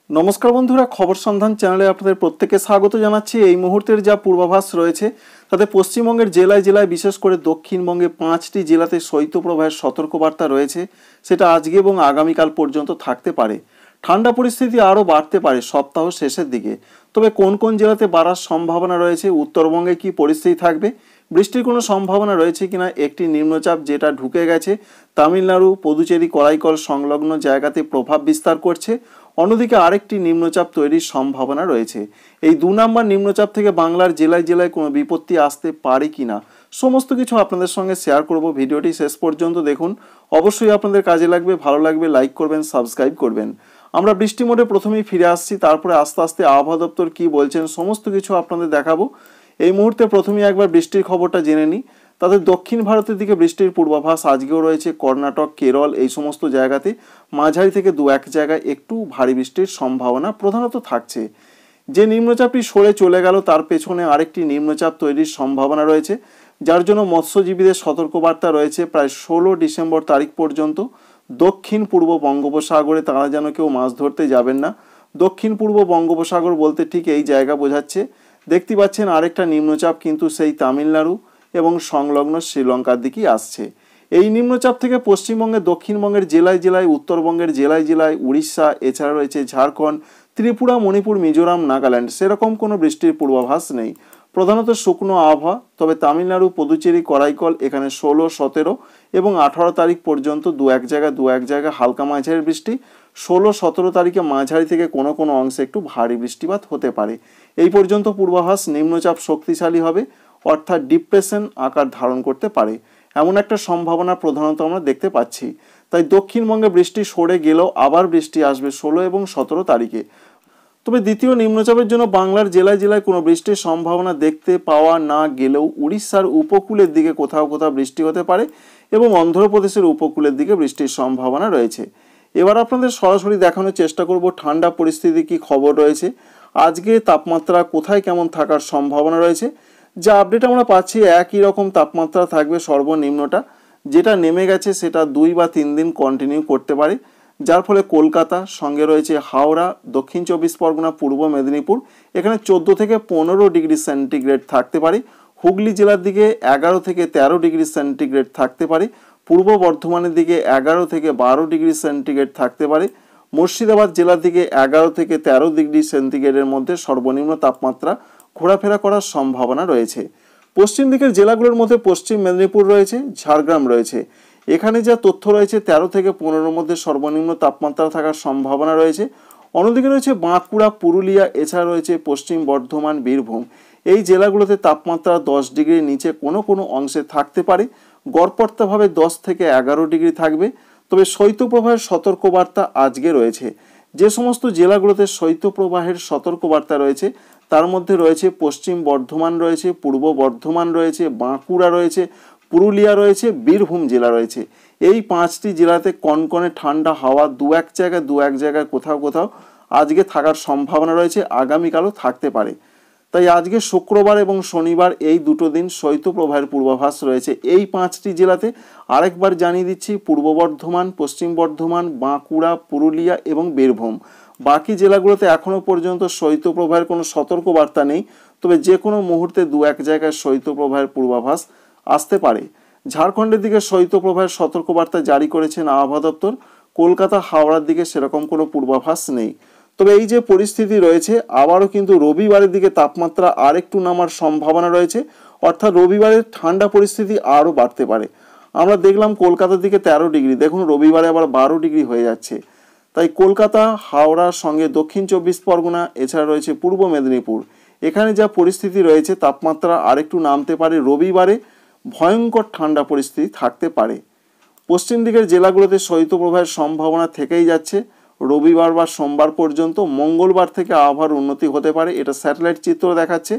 নমস্কার বন্ধুরা, খবর সন্ধান চ্যানেলে আপনাদের প্রত্যেককে স্বাগত জানাচ্ছি। এই মুহূর্তের যা পূর্বাভাস রয়েছে তাতে পশ্চিমবঙ্গের জেলায় জেলায় বিশেষ করে দক্ষিণবঙ্গে 5টি জেলাতে শৈত্যপ্রবাহের সতর্কবার্তা রয়েছে। সেটা আজকে এবং আগামীকাল পর্যন্ত থাকতে পারে। ঠান্ডা পরিস্থিতি আরও বাড়তে পারে সপ্তাহ শেষের দিকে। তবে কোন কোন জেলাতে বাড়ার সম্ভাবনা রয়েছে, উত্তরবঙ্গে কি পরিস্থিতি থাকবে, বৃষ্টির কোনো সম্ভাবনা রয়েছে কিনা, একটি নিম্নচাপ যেটা ঢুকে গেছে তামিলনাড়ু, পুদুচেরি, করাইকল সংলগ্ন জায়গাতে প্রভাব বিস্তার করছে, অন্যদিকে আরেকটি নিম্নচাপ তৈরির সম্ভাবনা রয়েছে। এই 2 নম্বর নিম্নচাপ থেকে বাংলার জেলায় জেলায় কোনো বিপত্তি আসতে পারে কিনা সমস্ত কিছু আপনাদের সঙ্গে শেয়ার করব। ভিডিওটি শেষ পর্যন্ত দেখুন, অবশ্যই আপনাদের কাজে লাগবে। ভালো লাগবে লাইক করবেন, সাবস্ক্রাইব করবেন। আমরা বৃষ্টি মোডে প্রথমেই ফিরে আসছি, তারপরে আস্তে আস্তে আবহাওয়া দপ্তর কি বলছেন সমস্ত কিছু আপনাদের দেখাবো। এই মুহূর্তে প্রথমেই একবার বৃষ্টির খবরটা জেনে নিই। তাদের দক্ষিণ ভারতের দিকে বৃষ্টির পূর্বাভাস আজকেও রয়েছে। কর্ণাটক, কেরল এই সমস্ত জায়গাতে মাঝারি থেকে 2-1 জায়গায় একটু ভারী বৃষ্টির সম্ভাবনা প্রধানত থাকছে। যে নিম্নচাপটি সরে চলে গেল তার পেছনে আরেকটি নিম্নচাপ তৈরির সম্ভাবনা রয়েছে, যার জন্য মৎস্যজীবীদের সতর্কবার্তা রয়েছে প্রায় 16 ডিসেম্বর তারিখ পর্যন্ত। দক্ষিণ পূর্ব বঙ্গোপসাগরে তারা যেন কেউ মাছ ধরতে যাবেন না। দক্ষিণ পূর্ব বঙ্গোপসাগর বলতে ঠিক এই জায়গা বোঝাচ্ছে। দেখতে পাচ্ছেন আরেকটা নিম্নচাপ কিন্তু সেই তামিলনাড়ু এবং সংলগ্ন শ্রীলঙ্কার দিকেই আসছে। এই নিম্নচাপ থেকে পশ্চিমবঙ্গের দক্ষিণবঙ্গের জেলায় জেলায়, উত্তরবঙ্গের জেলায় জেলায়, উড়িষ্যা, এছাড়া রয়েছে ঝাড়খণ্ড, ত্রিপুরা, মণিপুর, মিজোরাম, নাগাল্যান্ড সেরকম কোনো বৃষ্টির পূর্বাভাস নেই। প্রধানত শুকনো আবহাওয়া। তবে তামিলনাড়ু, পুদুচেরি, করাইকল এখানে 16, 17 এবং 18 তারিখ পর্যন্ত 2-1 জায়গায় হালকা মাঝারি বৃষ্টি। 16, 17 তারিখে মাঝারি থেকে কোনো কোনো অংশে একটু ভারী বৃষ্টিপাত হতে পারে। এই পর্যন্ত পূর্বাভাস। নিম্নচাপ শক্তিশালী হবে, অর্থাৎ ডিপ্রেশন আকার ধারণ করতে পারে, এমন একটা সম্ভাবনা প্রধানত আমরা দেখতে পাচ্ছি। তাই দক্ষিণবঙ্গে বৃষ্টি সরে গেলেও আবার বৃষ্টি আসবে 16 এবং 17 তারিখে। তবে দ্বিতীয় নিম্নচাপের জন্য বাংলার জেলায় জেলায় কোনো বৃষ্টির সম্ভাবনা দেখতে পাওয়া না গেলেও উড়িষ্যার উপকূলের দিকে কোথাও কোথাও বৃষ্টি হতে পারে এবং অন্ধ্রপ্রদেশের উপকূলের দিকে বৃষ্টির সম্ভাবনা রয়েছে। এবার আপনাদের সরাসরি দেখানোর চেষ্টা করব ঠান্ডা পরিস্থিতি কি খবর রয়েছে, আজকে তাপমাত্রা কোথায় কেমন থাকার সম্ভাবনা রয়েছে। যা আপডেট আমরা পাচ্ছি একই রকম তাপমাত্রা থাকবে। সর্বনিম্নটা যেটা নেমে গেছে সেটা 2 বা 3 দিন কন্টিনিউ করতে পারে, যার ফলে কলকাতা সঙ্গে রয়েছে হাওড়া, দক্ষিণ 24 পরগনা, পূর্ব মেদিনীপুর এখানে 14 থেকে 15 ডিগ্রি সেন্টিগ্রেড থাকতে পারে। হুগলি জেলার দিকে 11 থেকে 13 ডিগ্রি সেন্টিগ্রেড থাকতে পারে। পূর্ব বর্ধমানের দিকে 11 থেকে 12 ডিগ্রি সেন্টিগ্রেড থাকতে পারে। মুর্শিদাবাদ জেলার দিকে 11 থেকে 13 ডিগ্রি সেন্টিগ্রেডের মধ্যে সর্বনিম্ন তাপমাত্রা ঘোরাফেরা করার সম্ভাবনা রয়েছে। পশ্চিম দিকের জেলাগুলোর মধ্যে পশ্চিম মেদিনীপুর রয়েছে, ঝাড়গ্রাম রয়েছে। এখানে যা তথ্য রয়েছে 13 থেকে 15 মধ্যে সর্বনিম্ন তাপমাত্রা থাকার সম্ভাবনা রয়েছে। অন্যদিকে রয়েছে বাঁকুড়া, পুরুলিয়া, এছাড়া রয়েছে পশ্চিম বর্ধমান, বীরভূম এই জেলাগুলোতে তাপমাত্রা 10 ডিগ্রির নিচে কোনো কোনো অংশে থাকতে পারে। গড়পড়তাভাবে 10 থেকে 11 ডিগ্রি থাকবে। তবে শৈত্যপ্রবাহের সতর্কবার্তা আজকে রয়েছে। যে সমস্ত জেলাগুলোতে শৈত্যপ্রবাহের সতর্কবার্তা রয়েছে তার মধ্যে রয়েছে পশ্চিম বর্ধমান রয়েছে, পূর্ব বর্ধমান রয়েছে, বাঁকুড়া রয়েছে, পুরুলিয়া রয়েছে, বীরভূম জেলা রয়েছে। এই 5টি জেলাতে কনকনে ঠান্ডা হাওয়া 2-1 জায়গায় কোথাও কোথাও আজকে থাকার সম্ভাবনা রয়েছে, আগামীকালও থাকতে পারে। তাই আজকে শুক্রবার এবং শনিবার এই দুটো দিন শৈত্যপ্রবাহের পূর্বাভাস রয়েছে এই 5টি জেলাতে। আরেকবার জানিয়ে দিচ্ছি, পূর্ব বর্ধমান, পশ্চিম বর্ধমান, বাঁকুড়া, পুরুলিয়া এবং বীরভূম। বাকি জেলাগুলোতে এখনও পর্যন্ত শৈত্যপ্রবাহের কোনো সতর্কবার্তা নেই, তবে যে কোনো মুহূর্তে 2-1 জায়গায় শৈত্যপ্রবাহের পূর্বাভাস আসতে পারে। ঝাড়খণ্ডের দিকে শৈত্যপ্রবাহের সতর্কবার্তা জারি করেছেন আবহাওয়া দপ্তর। কলকাতা, হাওড়ার দিকে সেরকম কোনো পূর্বাভাস নেই। তবে এই যে পরিস্থিতি রয়েছে, আবারও কিন্তু রবিবারের দিকে তাপমাত্রা আর একটু নামার সম্ভাবনা রয়েছে, অর্থাৎ রবিবারের ঠান্ডা পরিস্থিতি আরও বাড়তে পারে। আমরা দেখলাম কলকাতার দিকে 13 ডিগ্রি, দেখুন রবিবারে আবার 12 ডিগ্রি হয়ে যাচ্ছে। তাই কলকাতা, হাওড়ার সঙ্গে দক্ষিণ 24 পরগনা, এছাড়া রয়েছে পূর্ব মেদিনীপুর এখানে যা পরিস্থিতি রয়েছে তাপমাত্রা আরেকটু নামতে পারে। রবিবারে ভয়ঙ্কর ঠান্ডা পরিস্থিতি থাকতে পারে। পশ্চিম দিকের জেলাগুলোতে শৈত্যপ্রবাহের সম্ভাবনা থেকেই যাচ্ছে রবিবার বা সোমবার পর্যন্ত। মঙ্গলবার থেকে আবহাওয়ার উন্নতি হতে পারে, এটা স্যাটেলাইট চিত্র দেখাচ্ছে।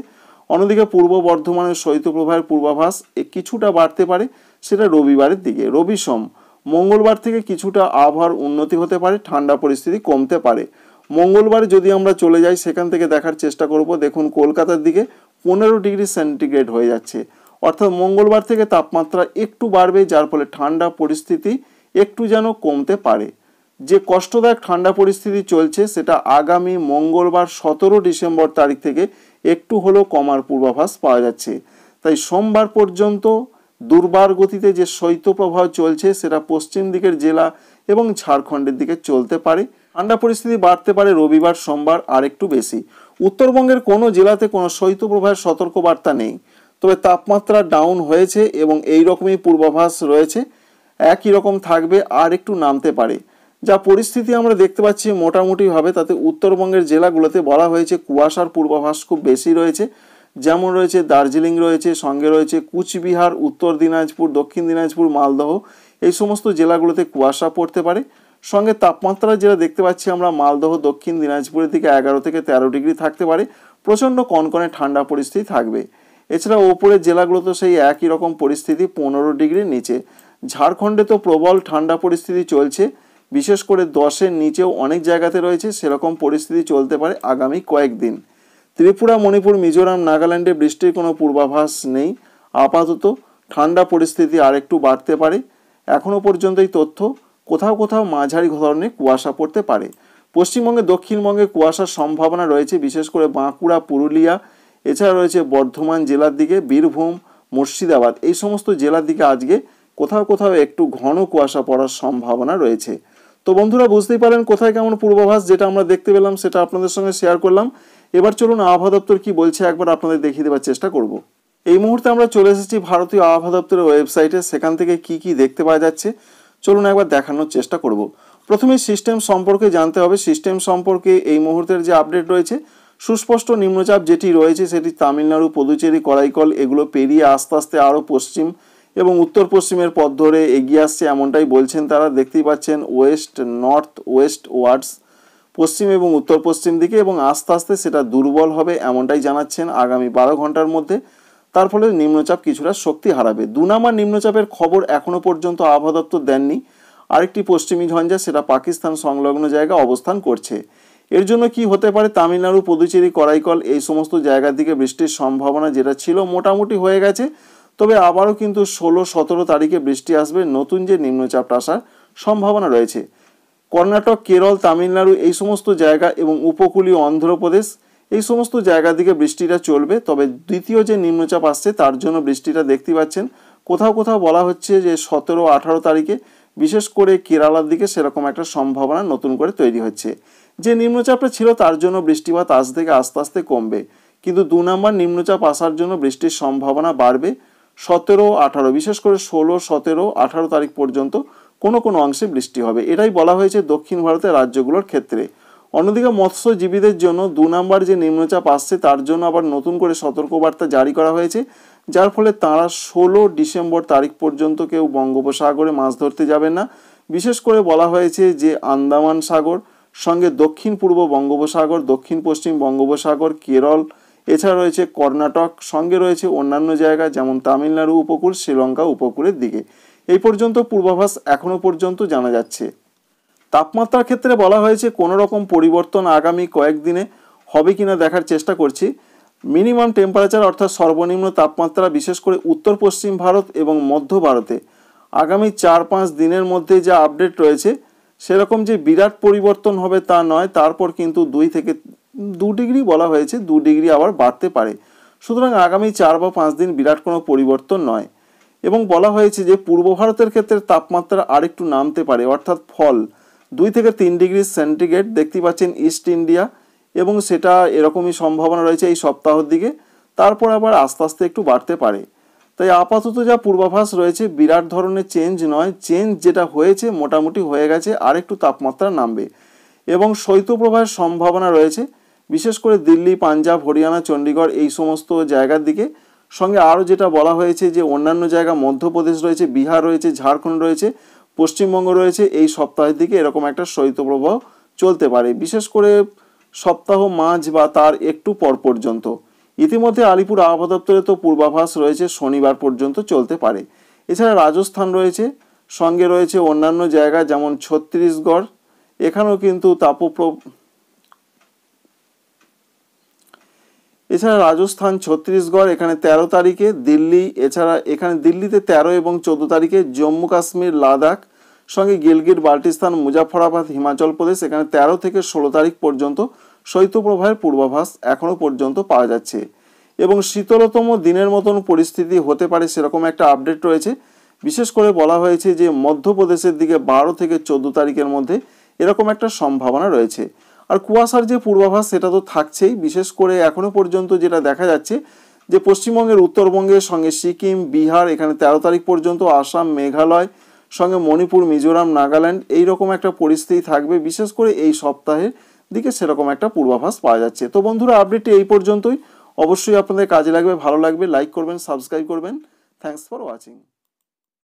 অন্যদিকে পূর্ব বর্ধমানের শৈত্যপ্রবাহের পূর্বাভাস কিছুটা বাড়তে পারে, সেটা রবিবারের দিকে। রবি সোম মঙ্গলবার থেকে কিছুটা আবহাওয়ার উন্নতি হতে পারে, ঠান্ডা পরিস্থিতি কমতে পারে। মঙ্গলবারে যদি আমরা চলে যাই সেখান থেকে দেখার চেষ্টা করব, দেখুন কলকাতার দিকে 15 ডিগ্রি সেন্টিগ্রেড হয়ে যাচ্ছে, অর্থাৎ মঙ্গলবার থেকে তাপমাত্রা একটু বাড়বে, যার ফলে ঠান্ডা পরিস্থিতি একটু যেন কমতে পারে। যে কষ্টদায়ক ঠান্ডা পরিস্থিতি চলছে সেটা আগামী মঙ্গলবার 17 ডিসেম্বর তারিখ থেকে একটু হলেও কমার পূর্বাভাস পাওয়া যাচ্ছে। তাই সোমবার পর্যন্ত দুর্বার গতিতে যে শৈত্যপ্রবাহ চলছে সেটা পশ্চিম দিকের জেলা এবং ঝাড়খণ্ডের দিকে চলতে পারে। ঠান্ডা পরিস্থিতি বাড়তে পারে রবিবার সোমবার আর একটু বেশি। উত্তরবঙ্গের কোনো জেলাতে কোনো শৈত্যপ্রবাহের সতর্কবার্তা নেই, তবে তাপমাত্রা ডাউন হয়েছে এবং এই রকমই পূর্বাভাস রয়েছে, একই রকম থাকবে আর একটু নামতে পারে। যা পরিস্থিতি আমরা দেখতে পাচ্ছি মোটামুটিভাবে, তাতে উত্তরবঙ্গের জেলাগুলোতে বলা হয়েছে কুয়াশার পূর্বাভাস খুব বেশি রয়েছে। যেমন রয়েছে দার্জিলিং রয়েছে, সঙ্গে রয়েছে কুচবিহার, উত্তর দিনাজপুর, দক্ষিণ দিনাজপুর, মালদহ, এই সমস্ত জেলাগুলোতে কুয়াশা পড়তে পারে। সঙ্গে তাপমাত্রা যেটা দেখতে পাচ্ছি আমরা মালদহ, দক্ষিণ দিনাজপুরের দিকে 11 থেকে 13 ডিগ্রি থাকতে পারে, প্রচণ্ড কনকনে ঠান্ডা পরিস্থিতি থাকবে। এছাড়া ওপরের জেলাগুলোতে সেই একই রকম পরিস্থিতি, 15 ডিগ্রির নিচে। ঝাড়খণ্ডে তো প্রবল ঠান্ডা পরিস্থিতি চলছে, বিশেষ করে 10-এর নিচেও অনেক জায়গাতে রয়েছে, সেরকম পরিস্থিতি চলতে পারে আগামী কয়েকদিন। ত্রিপুরা, মণিপুর, মিজোরাম, নাগাল্যান্ডে বৃষ্টির কোনো পূর্বাভাস নেই। আপাতত ঠান্ডা পরিস্থিতি আরেকটু বাড়তে পারে। এখনও পর্যন্ত এই তথ্য, কোথাও কোথাও মাঝারি ধরনের কুয়াশা পড়তে পারে। পশ্চিমবঙ্গে, দক্ষিণবঙ্গে কুয়াশার সম্ভাবনা রয়েছে, বিশেষ করে বাঁকুড়া, পুরুলিয়া, এছাড়া রয়েছে বর্ধমান জেলার দিকে, বীরভূম, মুর্শিদাবাদ, এই সমস্ত জেলার দিকে আজকে কোথাও কোথাও একটু ঘন কুয়াশা পড়ার সম্ভাবনা রয়েছে। তো বন্ধুরা, বুঝতেই পারেন কোথায় কেমন পূর্বাভাস, যেটা আমরা দেখতে পেলাম সেটা আপনাদের সঙ্গে শেয়ার করলাম। এবার চলুন আবহাওয়া দপ্তর কি বলছে একবার আপনাদের দেখিয়ে দেওয়ার চেষ্টা করব। এই মুহূর্তে আমরা চলে এসেছি ভারতীয় আবহাওয়া দপ্তরের ওয়েবসাইটে। সেখান থেকে কি কি দেখতে পাওয়া যাচ্ছে চলুন একবার দেখানোর চেষ্টা করব। প্রথমে সিস্টেম সম্পর্কে জানতে হবে। সিস্টেম সম্পর্কে এই মুহূর্তের যে আপডেট রয়েছে, সুস্পষ্ট নিম্নচাপ যেটি রয়েছে সেটি তামিলনাড়ু, পুদুচেরি, করাইকল এগুলো পেরিয়ে আস্তে আস্তে আরও পশ্চিম এবং উত্তর পশ্চিমের পথ ধরে এগিয়ে আসছে, এমনটাই বলছেন তারা। দেখতেই পাচ্ছেন ওয়েস্ট নর্থ ওয়েস্ট ওয়ার্ডস, পশ্চিম এবং উত্তর পশ্চিম দিকে, এবং আস্তে আস্তে সেটা দুর্বল হবে এমনটাই জানাচ্ছেন আগামী 12 ঘন্টার মধ্যে। তার ফলে নিম্নচাপ কিছুটা শক্তি হারাবে। 2 নম্বর নিম্নচাপের খবর এখনো পর্যন্ত আবহাওয়া দপ্তর দেননি। আরেকটি পশ্চিমী ঝঞ্ঝা, সেটা পাকিস্তান সংলগ্ন জায়গায় অবস্থান করছে। এর জন্য কি হতে পারে, তামিলনাড়ু, পুদুচেরি, করাইকল এই সমস্ত জায়গার দিকে বৃষ্টির সম্ভাবনা যেটা ছিল মোটামুটি হয়ে গেছে, তবে আবারও কিন্তু 16-17 তারিখে বৃষ্টি আসবে, নতুন যে নিম্নচাপটা আসার সম্ভাবনা রয়েছে। কর্ণাটক, কেরল, তামিলনাড়ু এই সমস্ত জায়গা এবং উপকূলীয় অন্ধ্রপ্রদেশ এই সমস্ত জায়গার দিকে বৃষ্টিটা চলবে। তবে দ্বিতীয় যে নিম্নচাপ আসছে তার জন্য বৃষ্টিটা দেখতে পাচ্ছেন কোথাও কোথাও বলা হচ্ছে যে 17-18 তারিখে বিশেষ করে কেরালার দিকে সেরকম একটা সম্ভাবনা নতুন করে তৈরি হচ্ছে। যে নিম্নচাপটা ছিল তার জন্য বৃষ্টিপাত আজ থেকে আস্তে আস্তে কমবে, কিন্তু 2 নম্বর নিম্নচাপ আসার জন্য বৃষ্টির সম্ভাবনা বাড়বে। 17-18, বিশেষ করে 16-17-18 তারিখ পর্যন্ত কোনো কোনো অংশে বৃষ্টি হবে, এটাই বলা হয়েছে দক্ষিণ ভারতের রাজ্যগুলোর ক্ষেত্রে। অন্যদিকে মৎস্যজীবীদের জন্য 2 নম্বর যে নিম্নচাপ আসছে তার জন্য আবার নতুন করে সতর্কবার্তা জারি করা হয়েছে, যার ফলে তারা 16 ডিসেম্বর তারিখ পর্যন্ত কেউ বঙ্গোপসাগরে মাছ ধরতে যাবেন না। বিশেষ করে বলা হয়েছে যে আন্দামান সাগর, সঙ্গে দক্ষিণ পূর্ব বঙ্গোপসাগর, দক্ষিণ পশ্চিম বঙ্গোপসাগর, কেরল, এছাড়া রয়েছে কর্ণাটক, সঙ্গে রয়েছে অন্যান্য জায়গা যেমন তামিলনাড়ু উপকূল, শ্রীলঙ্কা উপকূলের দিকে। এই পর্যন্ত পূর্বাভাস এখনো পর্যন্ত জানা যাচ্ছে। তাপমাত্রার ক্ষেত্রে বলা হয়েছে কোনো রকম পরিবর্তন আগামী কয়েকদিনে হবে কিনা দেখার চেষ্টা করছি। মিনিমাম টেম্পারেচার অর্থাৎ সর্বনিম্ন তাপমাত্রা বিশেষ করে উত্তর পশ্চিম ভারত এবং মধ্য ভারতে আগামী 4-5 দিনের মধ্যে যা আপডেট রয়েছে সেরকম যে বিরাট পরিবর্তন হবে তা নয়। তারপর কিন্তু 2 থেকে 2 ডিগ্রি বলা হয়েছে, 2 ডিগ্রি আবার বাড়তে পারে। সুতরাং আগামী 4 বা 5 দিন বিরাট কোনো পরিবর্তন নয়। এবং বলা হয়েছে যে পূর্ব ভারতের ক্ষেত্রে তাপমাত্রা আরেকটু নামতে পারে, অর্থাৎ ফল 2 থেকে 3 ডিগ্রি সেন্টিগ্রেড দেখতে পাচ্ছেন ইস্ট ইন্ডিয়া, এবং সেটা এরকমই সম্ভাবনা রয়েছে এই সপ্তাহের দিকে। তারপর আবার আস্তে আস্তে একটু বাড়তে পারে। তাই আপাতত যা পূর্বাভাস রয়েছে বিরাট ধরনের চেঞ্জ নয়, চেঞ্জ যেটা হয়েছে মোটামুটি হয়ে গেছে, আর একটু তাপমাত্রা নামবে এবং শৈত্যপ্রবাহের সম্ভাবনা রয়েছে বিশেষ করে দিল্লি, পাঞ্জাব, হরিয়ানা, চণ্ডীগড় এই সমস্ত জায়গার দিকে। সঙ্গে আরও যেটা বলা হয়েছে যে অন্যান্য জায়গা মধ্যপ্রদেশ রয়েছে, বিহার রয়েছে, ঝাড়খণ্ড রয়েছে, পশ্চিমবঙ্গ রয়েছে, এই সপ্তাহের দিকে এরকম একটা শৈত্যপ্রবাহ চলতে পারে, বিশেষ করে সপ্তাহ মাঝ বা তার একটু পর পর্যন্ত। ইতিমধ্যে আলিপুর আবহাওয়া দপ্তরে তো পূর্বাভাস রয়েছে শনিবার পর্যন্ত চলতে পারে। এছাড়া রাজস্থান রয়েছে, সঙ্গে রয়েছে অন্যান্য জায়গা যেমন ছত্তিশগড়, এখানেও কিন্তু এছাড়া রাজস্থান, ছত্তিশগড় এখানে 13 তারিখে, দিল্লি, এছাড়া এখানে দিল্লিতে 13 এবং 14 তারিখে, জম্মু কাশ্মীর, লাদাখ, সঙ্গে গিলগিট বাল্টিস্তান মুজাফরাবাদ হিমাচল প্রদেশ এখানে 13 থেকে 16 তারিখ পর্যন্ত শৈত্যপ্রবাহের পূর্বাভাস এখনও পর্যন্ত পাওয়া যাচ্ছে। এবং শীতলতম দিনের মতন পরিস্থিতি হতে পারে সেরকম একটা আপডেট রয়েছে। বিশেষ করে বলা হয়েছে যে মধ্যপ্রদেশের দিকে 12 থেকে 14 তারিখের মধ্যে এরকম একটা সম্ভাবনা রয়েছে। আর কুয়াশার যে পূর্বাভাস সেটা তো থাকছেই। বিশেষ করে এখনও পর্যন্ত যেটা দেখা যাচ্ছে যে পশ্চিমবঙ্গের উত্তরবঙ্গের সঙ্গে সিকিম, বিহার এখানে 13 তারিখ পর্যন্ত, আসাম, মেঘালয় সঙ্গে মণিপুর, মিজোরাম, নাগাল্যান্ড এইরকম একটা পরিস্থিতি থাকবে বিশেষ করে এই সপ্তাহের দিকে, সেরকম একটা পূর্বাভাস পাওয়া যাচ্ছে। তো বন্ধুরা, আপডেটটি এই পর্যন্তই। অবশ্যই আপনাদের কাজে লাগবে, ভালো লাগবে, লাইক করবেন, সাবস্ক্রাইব করবেন। Thanks for watching.